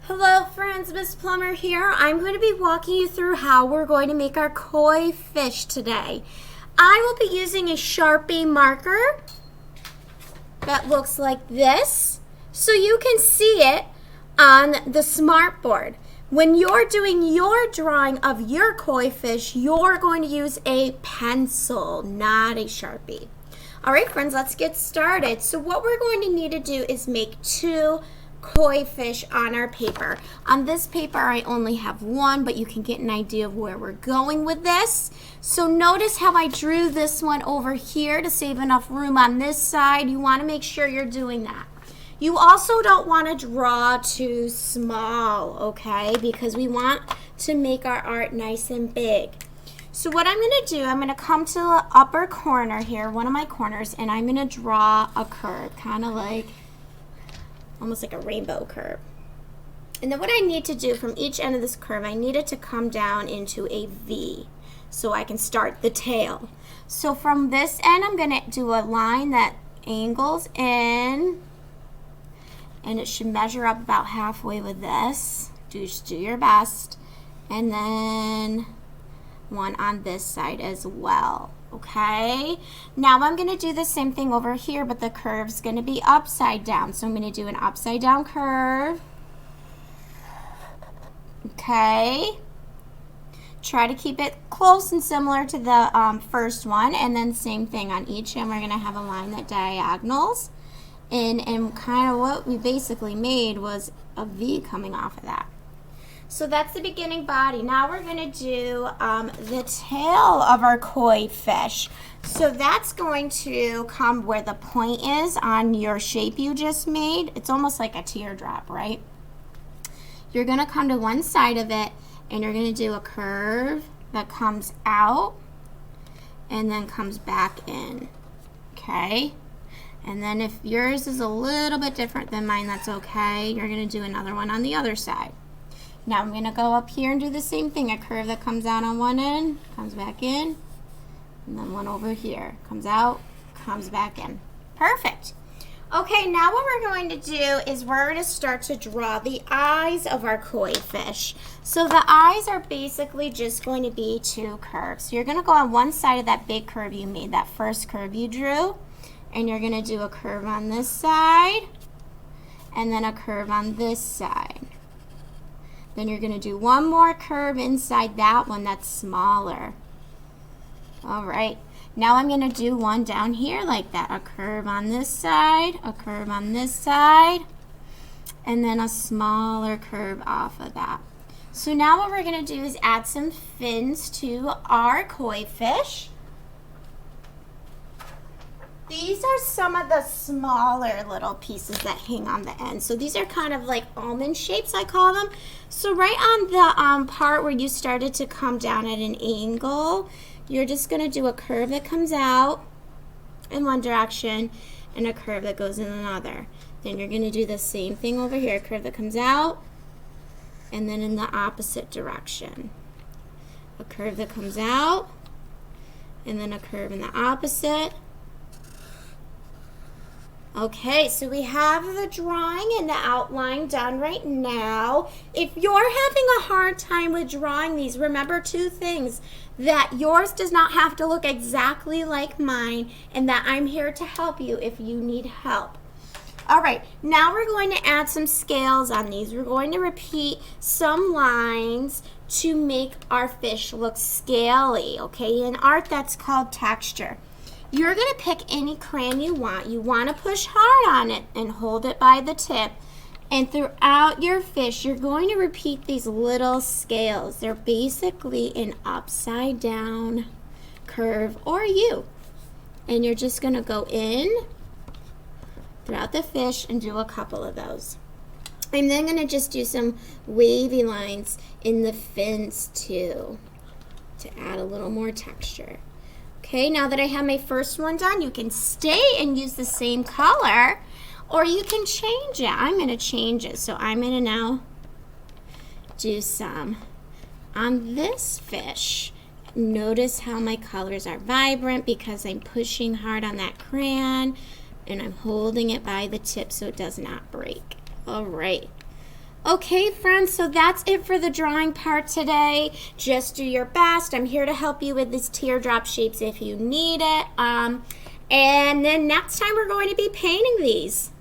Hello friends, Miss Plummer here. I'm going to be walking you through how we're going to make our koi fish today. I will be using a Sharpie marker that looks like this so you can see it on the smartboard. When you're doing your drawing of your koi fish, you're going to use a pencil, not a Sharpie. All right, friends, let's get started. So what we're going to need to do is make two koi fish on our paper. On this paper, I only have one, but you can get an idea of where we're going with this. So notice how I drew this one over here to save enough room on this side. You want to make sure you're doing that. You also don't want to draw too small, okay? Because we want to make our art nice and big. So what I'm going to do, I'm going to come to the upper corner here, one of my corners, and I'm going to draw a curve, kind of like, almost like a rainbow curve. And then what I need to do from each end of this curve, I need it to come down into a V so I can start the tail. So from this end, I'm going to do a line that angles in, and it should measure up about halfway with this. Just do your best. And then one on this side as well. Okay, now I'm going to do the same thing over here, but the curve's going to be upside down. So I'm going to do an upside down curve. Okay, try to keep it close and similar to the first one, and then same thing on each end. We're going to have a line that diagonals, and kind of what we basically made was a V coming off of that. So that's the beginning body. Now we're going to do the tail of our koi fish. So that's going to come where the point is on your shape you just made. It's almost like a teardrop, right? You're going to come to one side of it, and you're going to do a curve that comes out and then comes back in, okay? And then if yours is a little bit different than mine, that's okay. You're going to do another one on the other side. Now I'm going to go up here and do the same thing. A curve that comes out on one end, comes back in, and then one over here. Comes out, comes back in. Perfect. Okay, now what we're going to do is we're going to start to draw the eyes of our koi fish. So the eyes are basically just going to be two curves. So you're going to go on one side of that big curve you made, that first curve you drew, and you're going to do a curve on this side, and then a curve on this side. Then you're going to do one more curve inside that one that's smaller. All right. Now I'm going to do one down here like that. A curve on this side, a curve on this side, and then a smaller curve off of that. So now what we're going to do is add some fins to our koi fish. These are some of the smaller little pieces that hang on the end. So these are kind of like almond shapes, I call them. So right on the part where you started to come down at an angle, you're just going to do a curve that comes out in one direction and a curve that goes in another. Then you're going to do the same thing over here, a curve that comes out and then in the opposite direction. A curve that comes out and then a curve in the opposite. Okay, so we have the drawing and the outline done right now. If you're having a hard time with drawing these, remember two things: that yours does not have to look exactly like mine, and that I'm here to help you if you need help. All right, now we're going to add some scales on these. We're going to repeat some lines to make our fish look scaly, okay? In art, that's called texture. You're going to pick any crayon you want. You want to push hard on it and hold it by the tip. And throughout your fish, you're going to repeat these little scales. They're basically an upside down curve or U. And you're just going to go in throughout the fish and do a couple of those. I'm then going to just do some wavy lines in the fins too to add a little more texture. Okay, now that I have my first one done, you can stay and use the same color, or you can change it. I'm going to change it. So I'm going to now do some on this fish. Notice how my colors are vibrant because I'm pushing hard on that crayon and I'm holding it by the tip so it does not break. All right. Okay, friends, so that's it for the drawing part today. Just do your best. I'm here to help you with these teardrop shapes if you need it. And then next time we're going to be painting these.